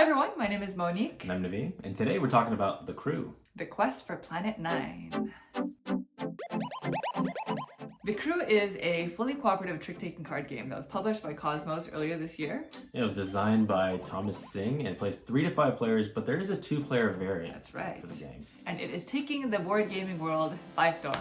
Hi everyone, my name is Monique. And I'm Naveen, and today we're talking about The Crew. The Quest for Planet 9. The Crew is a fully cooperative trick-taking card game that was published by KOSMOS earlier this year. It was designed by Thomas Singh and it plays 3 to 5 players, but there is a 2-player variant. That's right. For the game. And it is taking the board gaming world by storm.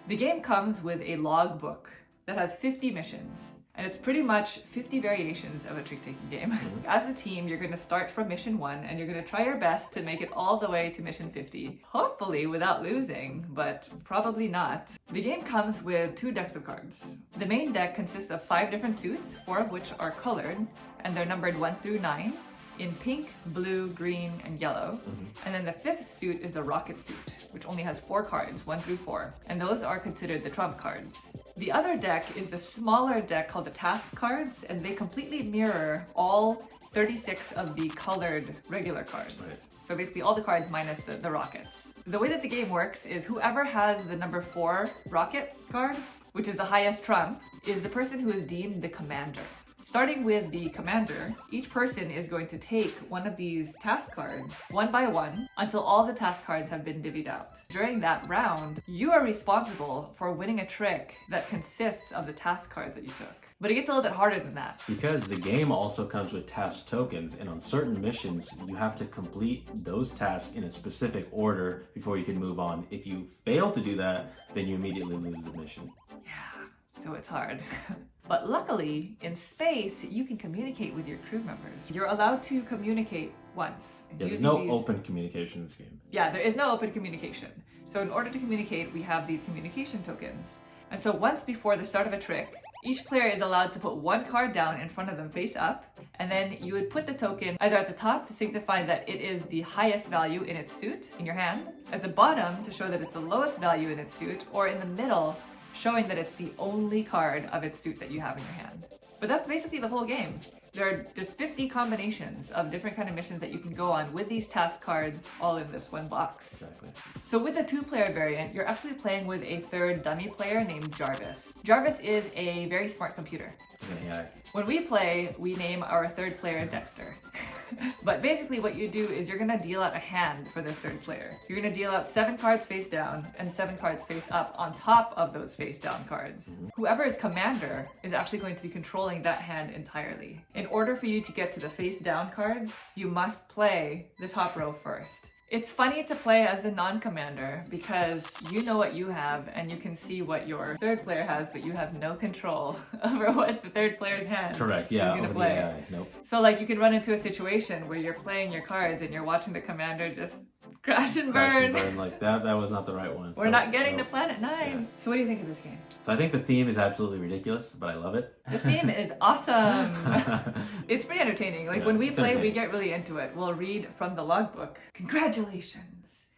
The game comes with a logbook that has 50 missions. And it's pretty much 50 variations of a trick-taking game. As a team, you're going to start from mission 1 and you're going to try your best to make it all the way to mission 50. Hopefully without losing, but probably not. The game comes with 2 decks of cards. The main deck consists of 5 different suits, 4 of which are colored, and they're numbered 1 through 9. In pink, blue, green, and yellow. And then the 5th suit is the rocket suit, which only has 4 cards, 1 through 4. And those are considered the trump cards. The other deck is the smaller deck called the task cards, and they completely mirror all 36 of the colored regular cards. Right. So basically all the cards minus the rockets. The way that the game works is whoever has the number 4 rocket card, which is the highest trump, is the person who is deemed the commander. Starting with the commander, each person is going to take one of these task cards one by one until all the task cards have been divvied out. During that round, you are responsible for winning a trick that consists of the task cards that you took. But it gets a little bit harder than that. Because the game also comes with task tokens, and on certain missions, you have to complete those tasks in a specific order before you can move on. If you fail to do that, then you immediately lose the mission. Yeah, so it's hard. But luckily, in space, you can communicate with your crew members. You're allowed to communicate once. Yeah, there's no open communication in this game. Yeah, there is no open communication. So in order to communicate, we have these communication tokens. And so once before the start of a trick, each player is allowed to put 1 card down in front of them face up, and then you would put the token either at the top to signify that it is the highest value in its suit in your hand, at the bottom to show that it's the lowest value in its suit, or in the middle showing that it's the only card of its suit that you have in your hand. But that's basically the whole game. There are just 50 combinations of different kind of missions that you can go on with these task cards all in this one box. Exactly. So with the 2-player variant, you're actually playing with a 3rd dummy player named Jarvis. Jarvis is a very smart computer. Yeah. When we play, we name our 3rd player Dexter. But basically what you do is you're going to deal out a hand for the 3rd player. You're going to deal out 7 cards face down and 7 cards face up on top of those face down cards. Whoever is commander is actually going to be controlling that hand entirely. In order for you to get to the face down cards, you must play the top row first. It's funny to play as the non-commander because you know what you have and you can see what your 3rd player has, but you have no control over what the 3rd player's hand Correct, yeah, is going to over play. the AI. Nope. So like you can run into a situation where you're playing your cards and you're watching the commander just crash and burn. Crash and burn like that was not the right one. We're not getting to Planet 9. Yeah. So what do you think of this game? So I think the theme is absolutely ridiculous, but I love it. The theme is awesome. It's pretty entertaining. Like Yeah, when we it's play, we entertaining. get really into it. We'll read from the logbook. Congratulations.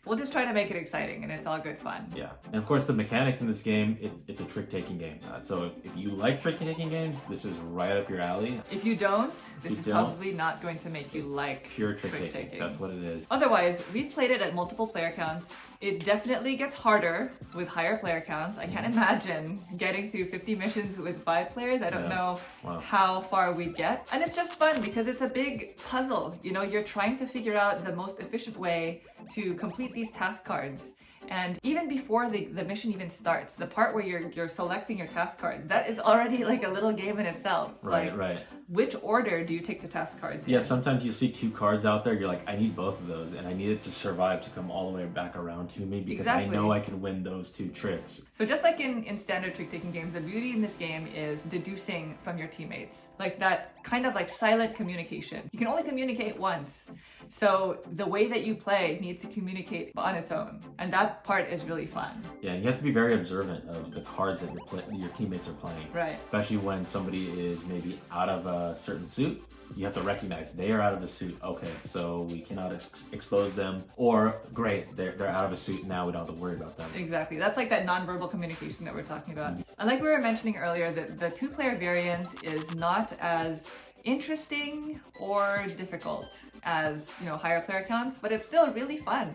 We'll just try to make it exciting and it's all good fun. Yeah, and of course the mechanics in this game, it's a trick-taking game. So if you like trick-taking games, this is right up your alley. If you don't, this you is don't, probably not going to make you like Pure trick-taking, that's what it is. Otherwise, we've played it at multiple player counts. It definitely gets harder with higher player counts. I can't imagine getting through 50 missions with 5 players. I don't know how far we'd get. And it's just fun because it's a big puzzle. You know, you're trying to figure out the most efficient way to complete these task cards. And even before the mission even starts, the part where you're selecting your task cards, that is already like a little game in itself. Right, right. Which order do you take the task cards in? Yeah, sometimes you see 2 cards out there, you're like, I need both of those, and I need it to survive to come all the way back around to me because I know I can win those 2 tricks. So just like in standard trick-taking games, the beauty in this game is deducing from your teammates. Like that kind of like silent communication. You can only communicate once. So the way that you play needs to communicate on its own. And that part is really fun. Yeah, and you have to be very observant of the cards that your teammates are playing. Right. Especially when somebody is maybe out of a certain suit. You have to recognize they are out of the suit. Okay, so we cannot expose them. Or, great, they're out of a suit now, we don't have to worry about them. Exactly. That's like that nonverbal communication that we're talking about. And like we were mentioning earlier, that the 2-player variant is not as interesting or difficult as, you know, higher player counts, but it's still really fun.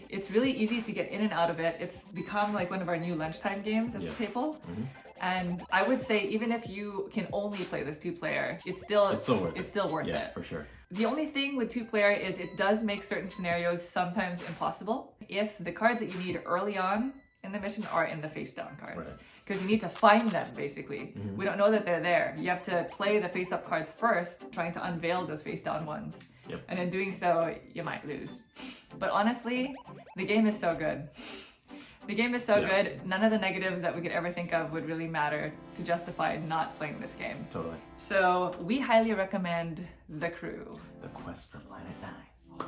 It's really easy to get in and out of it. It's become like one of our new lunchtime games at the table. And I would say even if you can only play this 2-player, it's still worth it. It's still worth Yeah, it. for sure. The only thing with 2-player is it does make certain scenarios sometimes impossible if the cards that you need early on in the mission are in the face down cards. Right. Because you need to find them, basically. We don't know that they're there. You have to play the face up cards first, trying to unveil those face down ones. Yep. And in doing so, you might lose. But honestly, the game is so good. The game is so good, none of the negatives that we could ever think of would really matter to justify not playing this game. Totally. So we highly recommend The Crew. The Quest for Planet 9.